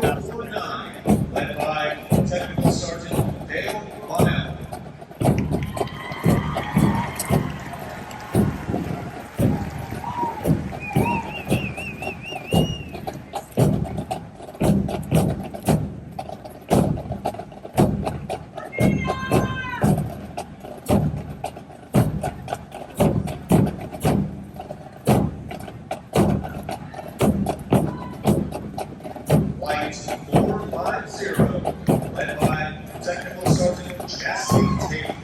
449, led by Technical Sergeant Dale Bonnell. Flight 450, led by Technical Sergeant Jesse Tate.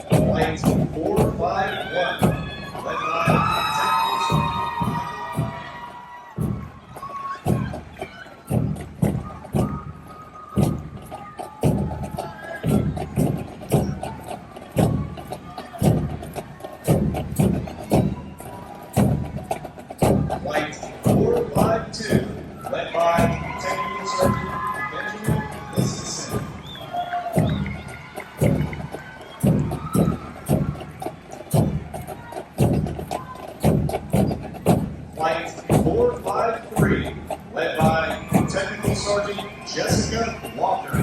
Flight 451, led by Technical Flight 452, led by Technical Sergeant Benjamin Liston. Flight 453, led by Technical Sergeant Jessica Walker.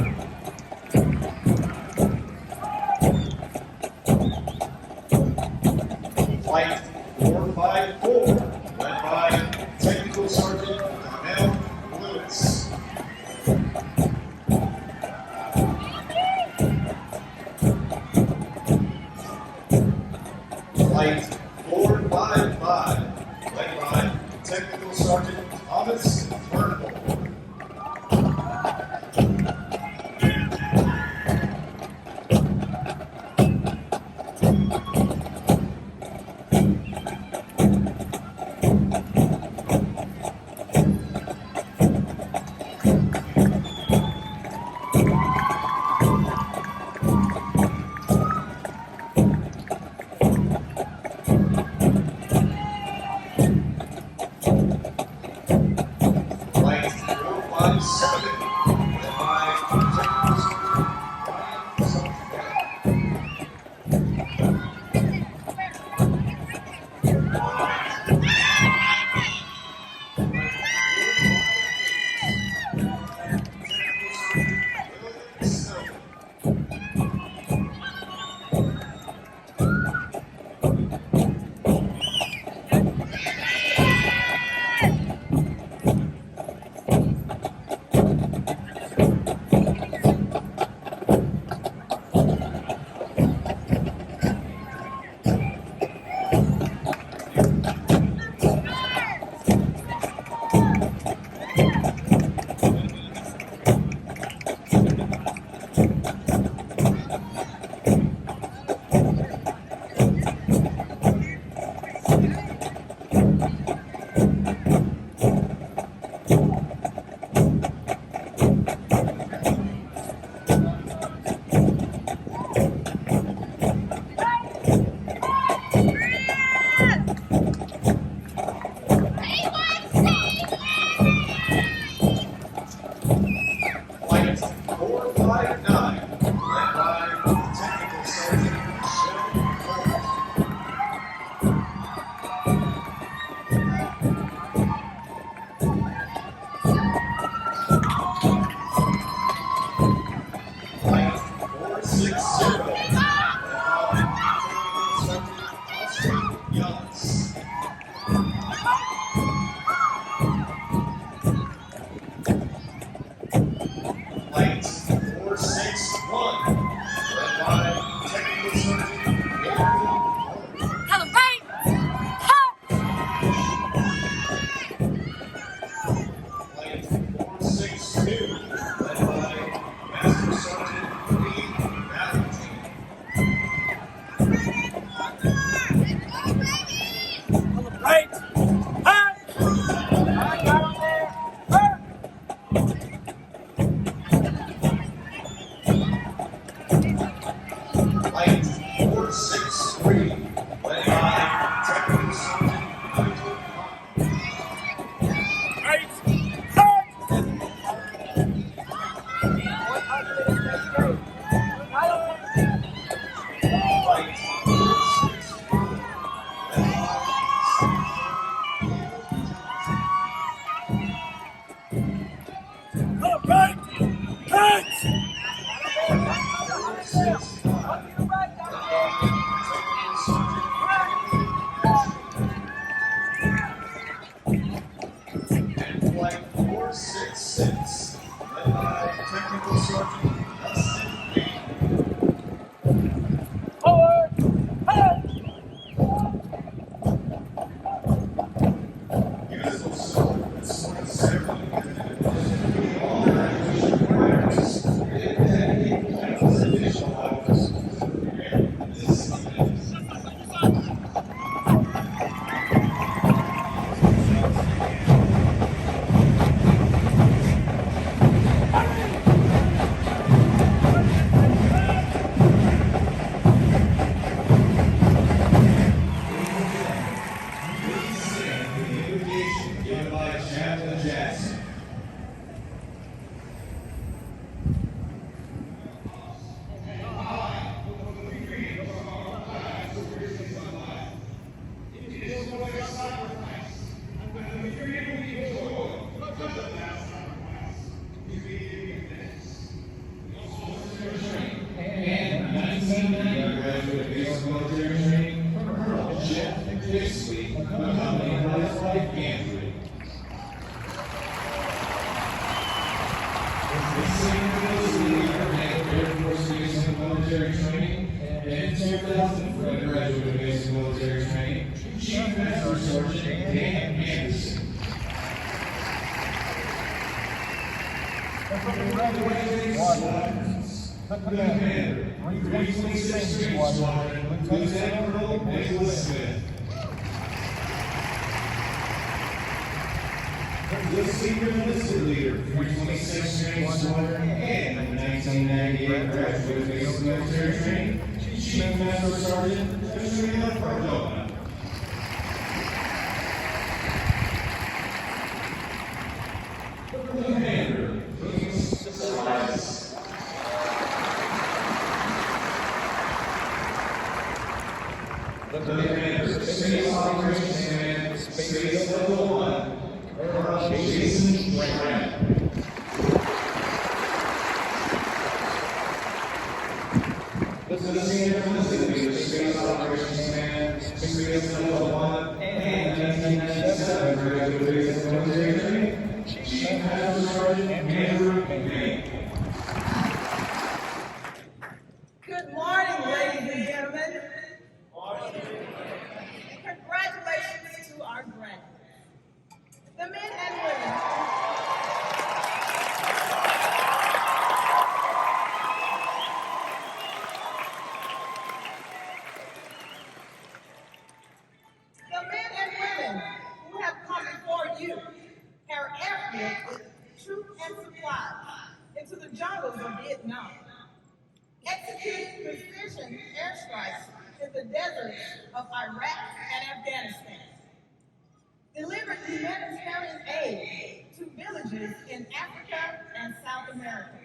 Flight 454, led by Technical Sergeant Donnell Lewis. Flight 455, led by Technical Sergeant Thomas Turnbull. Flight 457, led by Technical Sergeant Flight 459, led by Technical Sergeant Michelle Cole. Flight 460, led by Technical Sergeant Austin Youngs. Flight 461, led by Technical Sergeant Gary Calibrate! Flight 462, led by Master Sergeant Lee Valentine. Calibrate! Flight 463, led by Technical Sergeant Michael Cotton. Right! On your right, Technical Sergeant and Flight 466, led by Technical Sergeant Dustin. Forward. Hey. Beautiful song. This morning, several all graduation programs dedicate countless additional hours to prepare this event. Please stand for the invocation given by Chaplain Jackson. And 1990 graduate base military training from Colonel Jeff Dixley, accompanied by his wife Andrew. The same Dixley had Air Force base military training, and in 2000 for graduate base military training, Chief Master Sergeant Dan Anderson. The Commander, 326 Street Squadron, Lieutenant Colonel Nicholas Smith. The Senior Enlisted Leader, 326 Street Squadron, and 1998 graduate base military training, Chief Master Sergeant Katrina Cardona. The Commander, signifies. The Commander, Space Operations Command, Space Level 1, Colonel Jason Grant. This is the Senior Enlisted Leader, Space Operations Command, Space Level 1, and 1997 graduate base military training, Chief Master Sergeant Andrew McVeigh. Good morning, ladies and gentlemen. Congratulations to our graduates. The men and women. The men and women who have come before you are airfield with truth and supplies into the jungles of Vietnam, executing precision airstrikes in the deserts of Iraq and Afghanistan, delivered humanitarian aid to villages in Africa and South America.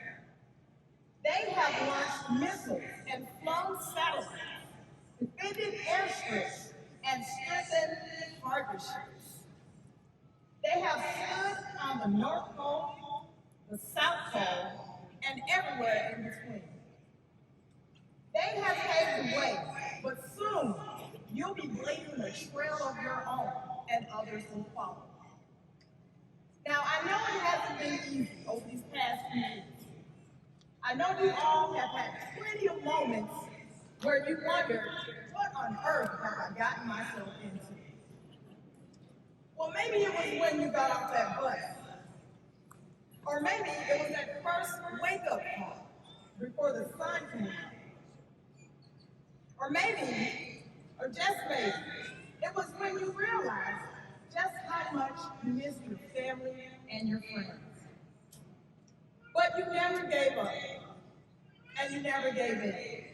They have launched missiles and flown satellites, defended airstrips, and strengthened partnerships. They have stood on the North Pole, the South Pole, and everywhere in between. They have paved the way, but soon you'll be blazing a trail of your own, and others will follow. Now, I know it hasn't been easy over these past few years. I know you all have had plenty of moments where you wondered, what on earth have I gotten myself into? Well, maybe it was when you got off that bus. Or maybe it was that first wake-up call before the sun came out. Or maybe, or just maybe, it was when you realized just how much you missed your family and your friends. But you never gave up, and you never gave in.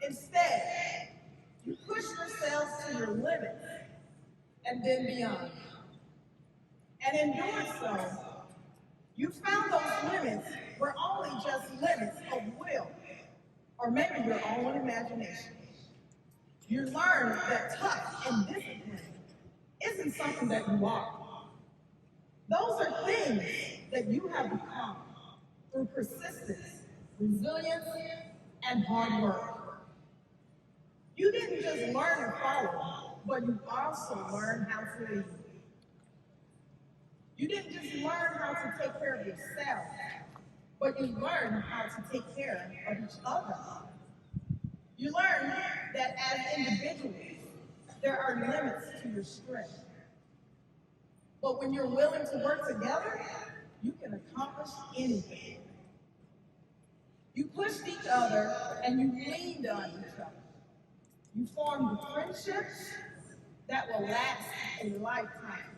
Instead, you pushed yourselves to your limits, and then beyond. And in doing so, you found those limits were only just limits of will, or maybe your own imagination. You learned that tough and discipline isn't something that you are. Those are things that you have become through persistence, resilience, and hard work. You didn't just learn to follow, but you also learned how to lead. You didn't just learn how to take care of yourself, but you learned how to take care of each other. You learn that as individuals, there are limits to your strength. But when you're willing to work together, you can accomplish anything. You pushed each other and you leaned on each other. You formed friendships that will last a lifetime.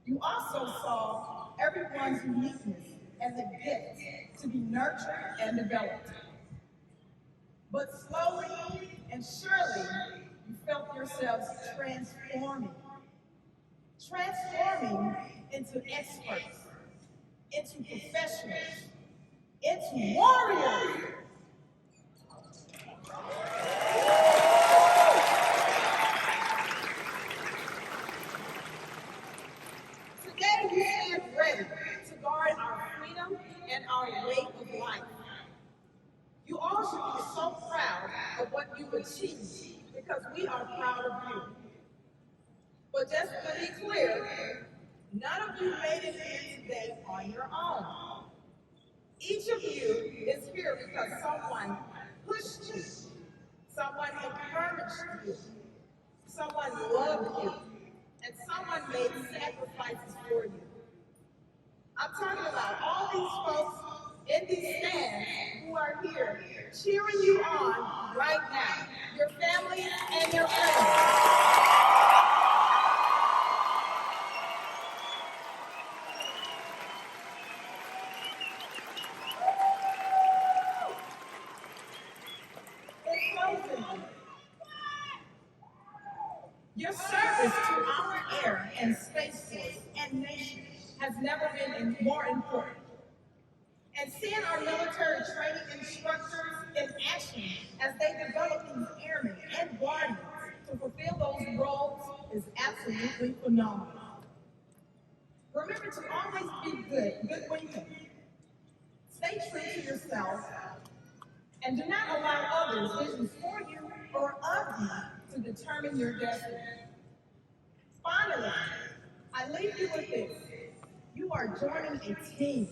You also saw everyone's uniqueness as a gift to be nurtured and developed. But slowly and surely, you felt yourselves transforming into experts, into professionals, into warriors. Today we stand ready to guard our freedom and our way of life. You all should be so proud of what you've achieved because we are proud of you. But just to be clear, none of you made it here today on your own. Each of you is here because someone pushed you, someone encouraged you, someone loved you, and someone made sacrifices for you. I'm talking about all these folks in these stands who are here cheering you on right now, your families and your friends. In closing, your service to our air and space force and nation has never been more important. And seeing our military training instructors in action as they develop these airmen and guardians to fulfill those roles is absolutely phenomenal. Remember to always be good thinking. Stay true to yourself and do not allow others' visions for you or of you to determine your destiny. Finally, I leave you with this. You are joining a team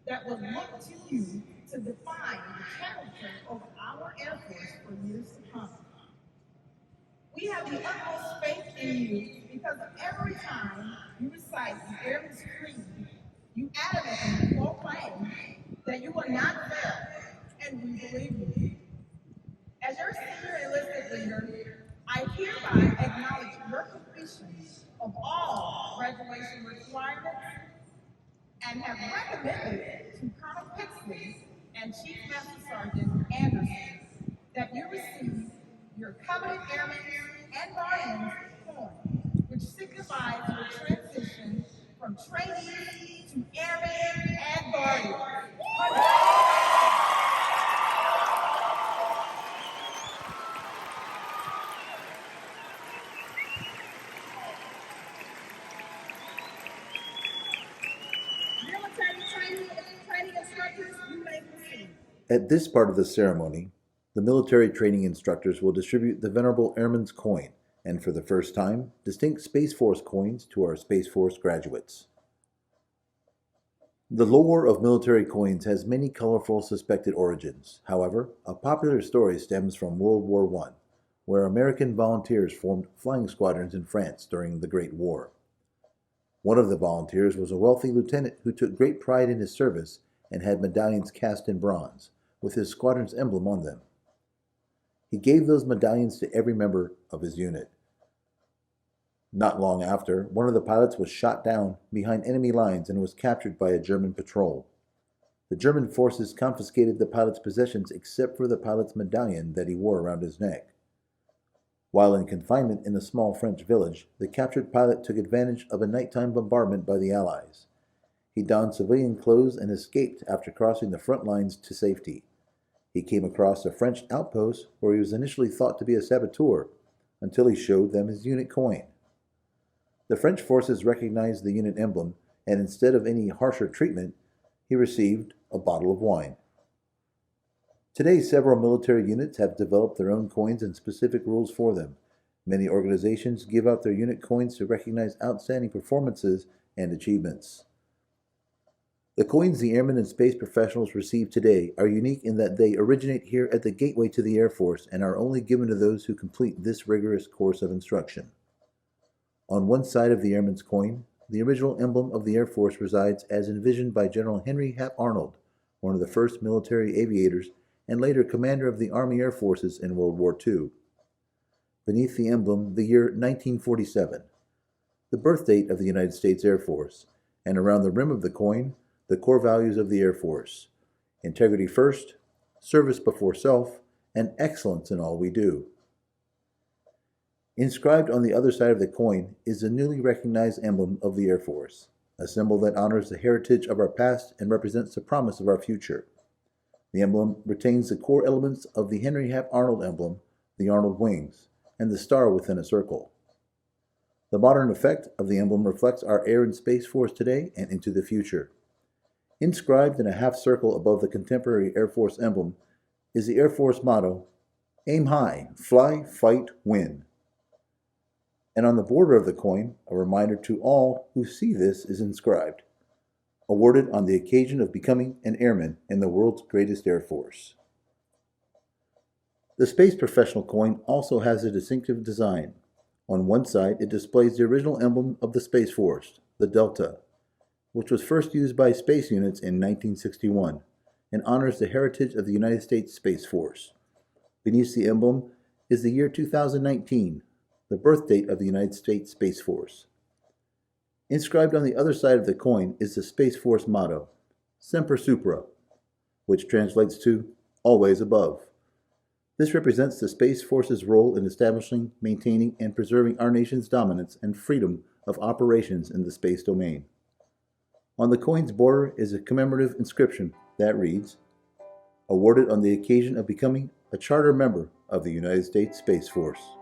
that will look to you to define the character of our Air Force for years to come. We have the utmost faith in you because every time you recite the Airman's Creed, you adamantly proclaim that you will not fail, and we believe you. As your senior enlisted leader, I hereby acknowledge your completion of all graduation requirements and have recommended to Colonel Pixley and Chief Master Sergeant Anderson that you receive your coveted Airmen and Guardians form, which signifies your transition from trainee to Airmen and Guardians. Training instructors, you may proceed. At this part of the ceremony, the military training instructors will distribute the Venerable Airman's coin, and for the first time, distinct Space Force coins to our Space Force graduates. The lore of military coins has many colorful suspected origins. However, a popular story stems from World War I, where American volunteers formed flying squadrons in France during the Great War. One of the volunteers was a wealthy lieutenant who took great pride in his service and had medallions cast in bronze, with his squadron's emblem on them. He gave those medallions to every member of his unit. Not long after, one of the pilots was shot down behind enemy lines and was captured by a German patrol. The German forces confiscated the pilot's possessions except for the pilot's medallion that he wore around his neck. While in confinement in a small French village, the captured pilot took advantage of a nighttime bombardment by the Allies. He donned civilian clothes and escaped after crossing the front lines to safety. He came across a French outpost where he was initially thought to be a saboteur, until he showed them his unit coin. The French forces recognized the unit emblem, and instead of any harsher treatment, he received a bottle of wine. Today, several military units have developed their own coins and specific rules for them. Many organizations give out their unit coins to recognize outstanding performances and achievements. The coins the airmen and space professionals receive today are unique in that they originate here at the gateway to the Air Force and are only given to those who complete this rigorous course of instruction. On one side of the airman's coin, the original emblem of the Air Force resides as envisioned by General Henry Hap Arnold, one of the first military aviators and later commander of the Army Air Forces in World War II. Beneath the emblem, the year 1947, the birth date of the United States Air Force, and around the rim of the coin, the core values of the Air Force: integrity first, service before self, and excellence in all we do. Inscribed on the other side of the coin is the newly recognized emblem of the Air Force, a symbol that honors the heritage of our past and represents the promise of our future. The emblem retains the core elements of the Henry Hap Arnold emblem, the Arnold wings, and the star within a circle. The modern effect of the emblem reflects our air and space force today and into the future. Inscribed in a half circle above the contemporary Air Force emblem is the Air Force motto, "Aim high, fly, fight, win." And on the border of the coin, a reminder to all who see this is inscribed, "Awarded on the occasion of becoming an airman in the world's greatest Air Force." The space professional coin also has a distinctive design. On one side, it displays the original emblem of the Space Force, the Delta, which was first used by space units in 1961 and honors the heritage of the United States Space Force. Beneath the emblem is the year 2019, the birth date of the United States Space Force. Inscribed on the other side of the coin is the Space Force motto, "Semper Supra," which translates to "always above." This represents the Space Force's role in establishing, maintaining, and preserving our nation's dominance and freedom of operations in the space domain. On the coin's border is a commemorative inscription that reads, "Awarded on the occasion of becoming a charter member of the United States Space Force."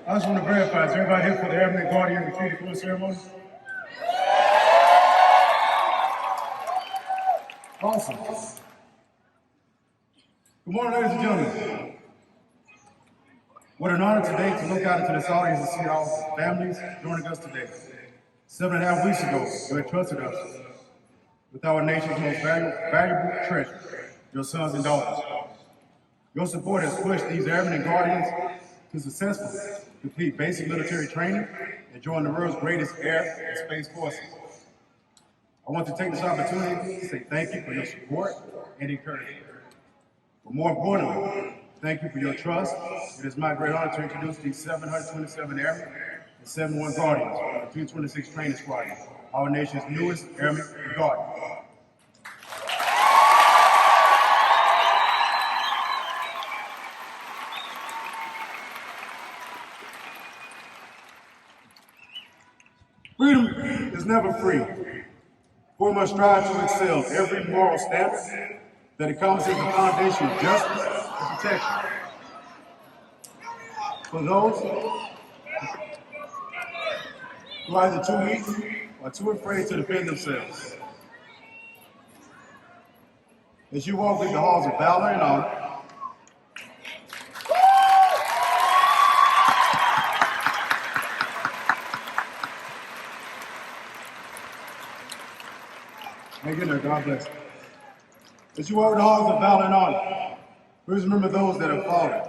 I just want to verify, is everybody here for the Airman Retreat Deployment Ceremony? Awesome. Good morning, ladies and gentlemen. What an honor today to look out into this audience and see our families joining us today. 7.5 weeks ago, you entrusted us with our nation's most valuable treasure, your sons and daughters. Your support has pushed these airmen and guardians to successfully complete basic military training and join the world's greatest air and space forces. I want to take this opportunity to say thank you for your support and encouragement. But more importantly, thank you for your trust. It is my great honor to introduce these 727 airmen and 71 guardians of the 226 Training Squadron, our nation's newest airmen and guardians. Freedom is never free. We must strive to excel every moral standard that encompasses the foundation of justice and protection. For those who are either too weak or too afraid to defend themselves, as you walk through the halls of valor and honor, hang in there, God bless you. As you walk the halls of valor and honor, please remember those that have fallen,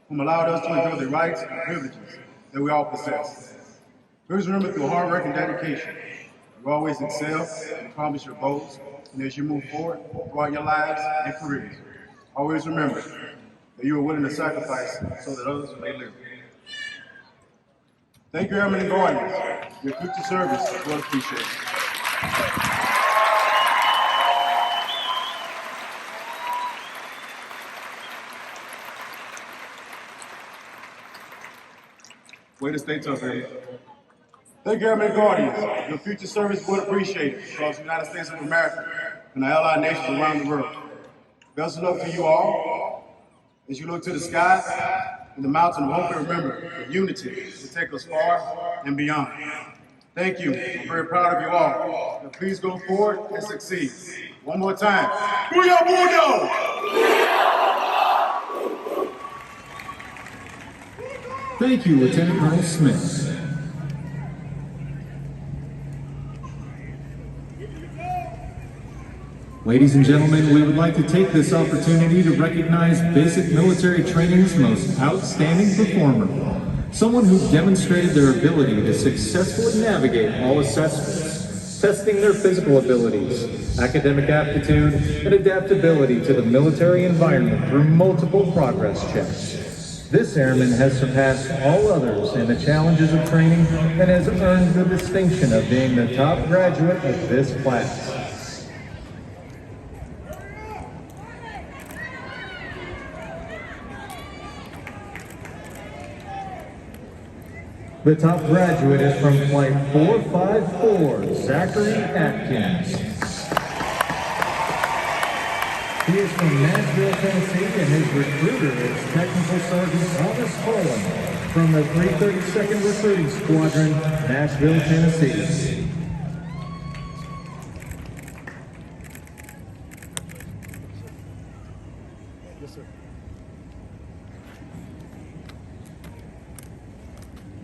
whom allowed us to enjoy the rights and privileges that we all possess. Please remember through hard work and dedication, you always excel and accomplish your goals, and as you move forward throughout your lives and careers, always remember that you are willing to sacrifice so that others may live. Thank you, Airmen and Guardians. Your future service is well appreciated. Way to stay tough, Airmen. Thank you, Airmen and Guardians. Your future service would appreciate it across the United States of America and the allied nations around the world. Best of luck to you all. As you look to the sky and the mountain of hope, and remember that unity will take us far and beyond. Thank you. I'm very proud of you all. Now please go forward and succeed. One more time. Hooyah Bulldogs! Thank you, Lieutenant Colonel Smith. Ladies and gentlemen, we would like to take this opportunity to recognize basic military training's most outstanding performer, someone who demonstrated their ability to successfully navigate all assessments, testing their physical abilities, academic aptitude, and adaptability to the military environment through multiple progress checks. This airman has surpassed all others in the challenges of training and has earned the distinction of being the top graduate of this class. The top graduate is from Flight 454, Zachary Atkins. He is from Nashville, Tennessee, and his recruiter is Technical Sergeant Thomas Holland from the 332nd Recruiting Squadron, Nashville, Tennessee.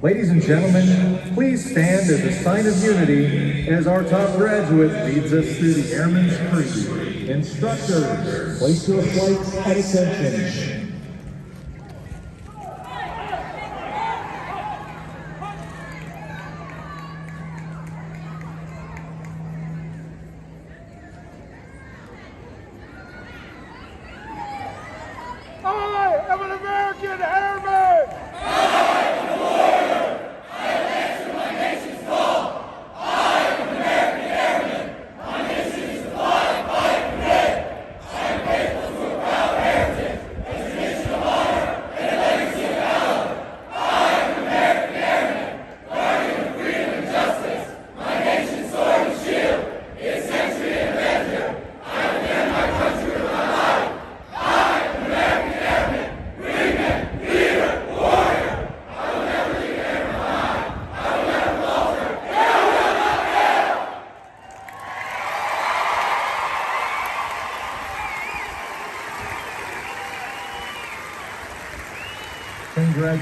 Ladies and gentlemen, please stand as a sign of unity as our top graduate leads us through the Airman's Creed. Instructors, place your flights at attention. I am an American airman!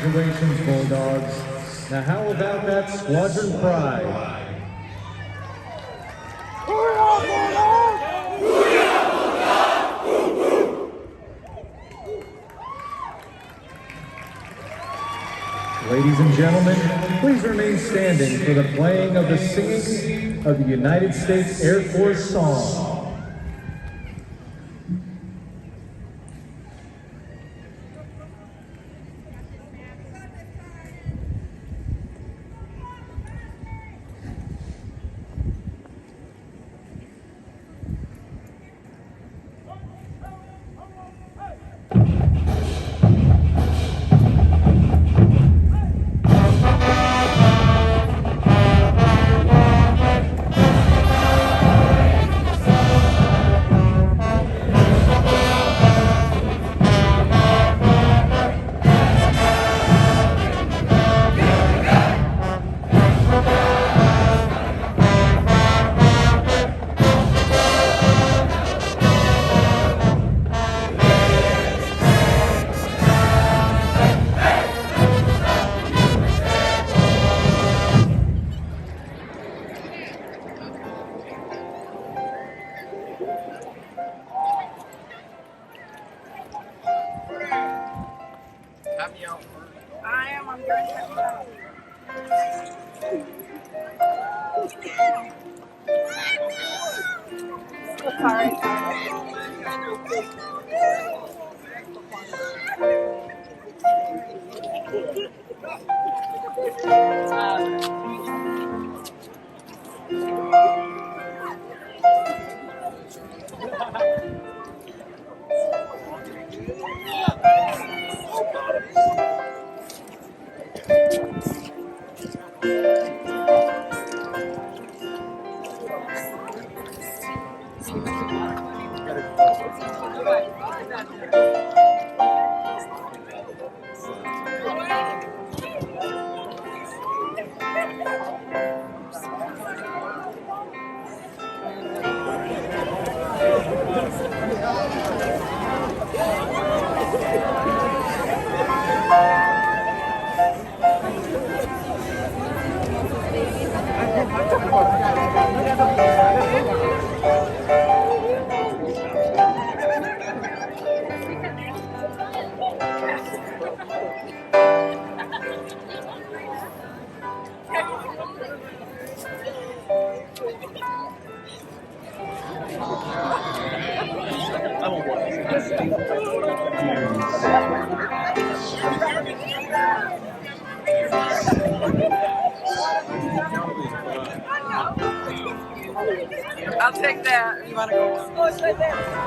Congratulations, Bulldogs. Now how about that Squadron Pride? Ladies and gentlemen, please remain standing for the playing of the singing of the United States Air Force song. I'm going to I'll take that. You want to go? Oh, it's right there.